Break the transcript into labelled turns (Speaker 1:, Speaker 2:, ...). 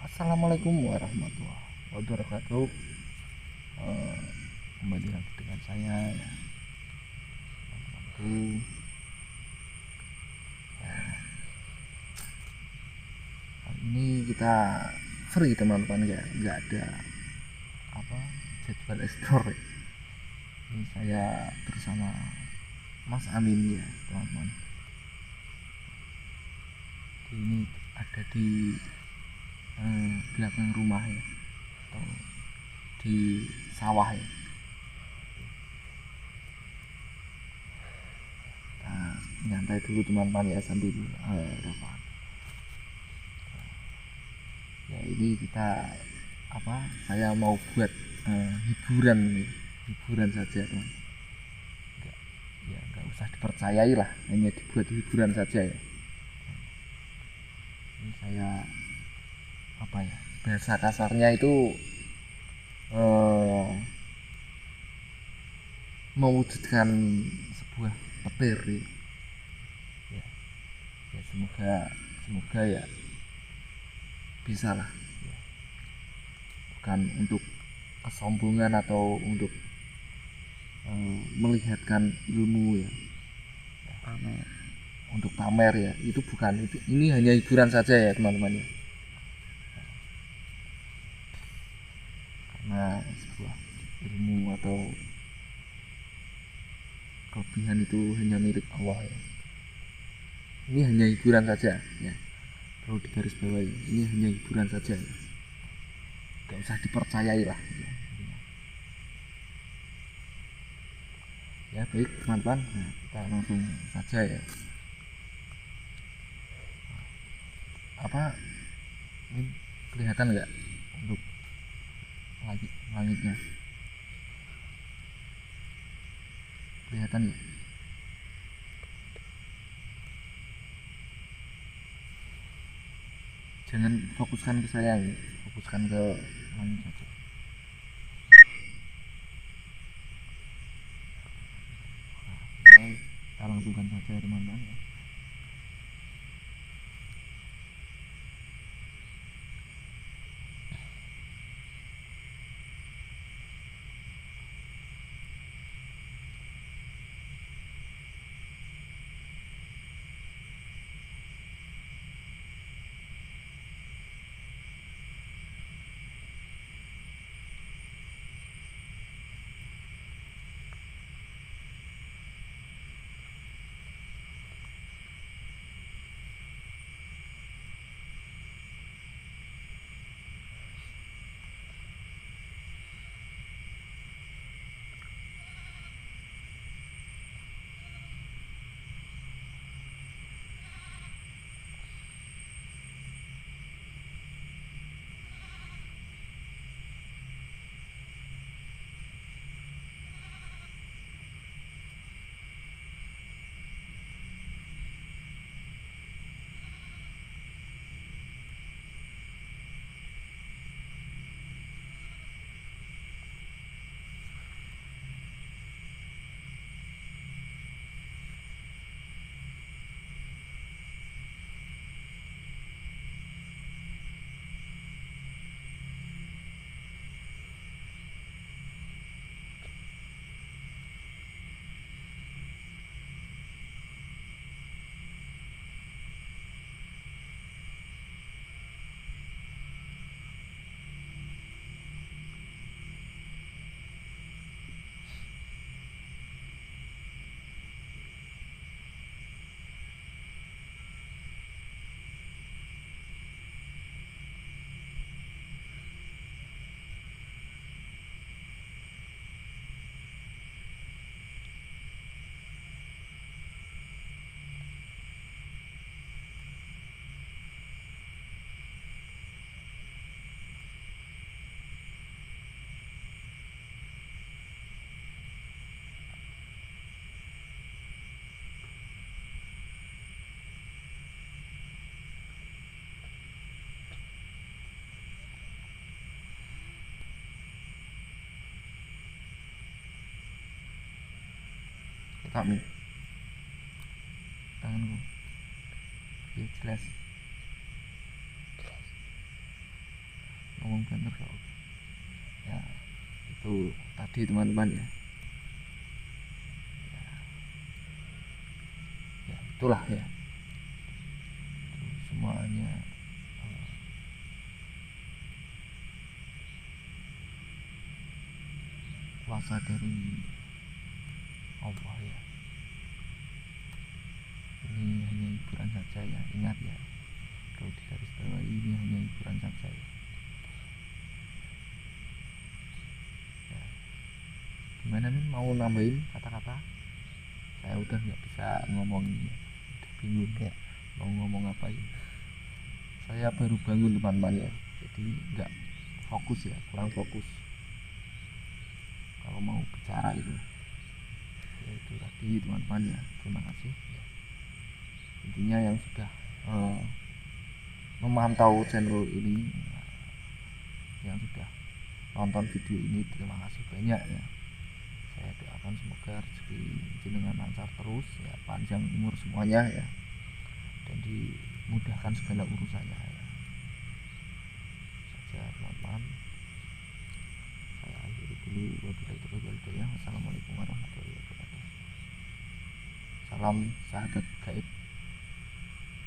Speaker 1: Assalamualaikum warahmatullahi wabarakatuh. Eh, Kembali lagi dengan saya ya, teman-temanku. Kali ini kita free teman-teman ya, nggak ada apa jadwal ekspor ya. Ini saya bersama Mas Amin ya teman-teman. Ini ada di belakang rumah ya, atau di sawah ya. Nah, nyantai dulu teman-teman ya sambil rebahan. Ya ini kita saya mau buat hiburan nih, hiburan saja teman. Nggak usah dipercayai lah, hanya dibuat hiburan saja ya. Ini saya bahasa kasarnya itu eh, mewujudkan sebuah petir ya. Ya semoga ya bisa lah ya. Bukan untuk kesombongan atau untuk melihatkan ilmu ya, untuk pamer ya, itu bukan itu, ini hanya hiburan saja ya teman-teman ya, karena sebuah ilmu atau kelebihan itu hanya milik Allah ya. Ini hanya hiburan saja ya, perlu digarisbawahi, ini hanya hiburan saja ya. Gak usah dipercayai lah ya. Ya baik teman-teman, nah, kita langsung saja ya. Ini kelihatan nggak untuk langitnya, kelihatan ya? Jangan fokuskan ke saya ya, fokuskan ke langit saja. Nah, kita langsungkan saja teman-teman ya. Kami tanganku ya jelas. bener kok. Ya itu tadi teman-teman ya. Ya itulah ya, itu semuanya kuasa dari Allah ya. Ini hanya hiburan saja ya, ingat ya, kalau di garis bawah ini hanya hiburan saja ya. Ya, gimana Min, mau nambahin kata-kata? Saya udah nggak bisa ngomong ini, udah bingung kayak mau ngomong apa ini. Saya baru bangun teman-teman ya, jadi nggak fokus ya, kurang fokus kalau mau bicara itu. Ya itu tadi teman-teman ya, terima kasih ya. Intinya yang sudah memantau channel ini, yang sudah nonton video ini, terima kasih banyak ya. Saya doakan semoga rezeki jenengan lancar terus ya, panjang umur semuanya ya, dan dimudahkan segala urusannya ya. Saja teman-teman, saya akhiri dulu. Wabillahi taufiq wal hidayah. Wassalamualaikum warahmatullahi wabarakatuh. Salam sahabat gaib.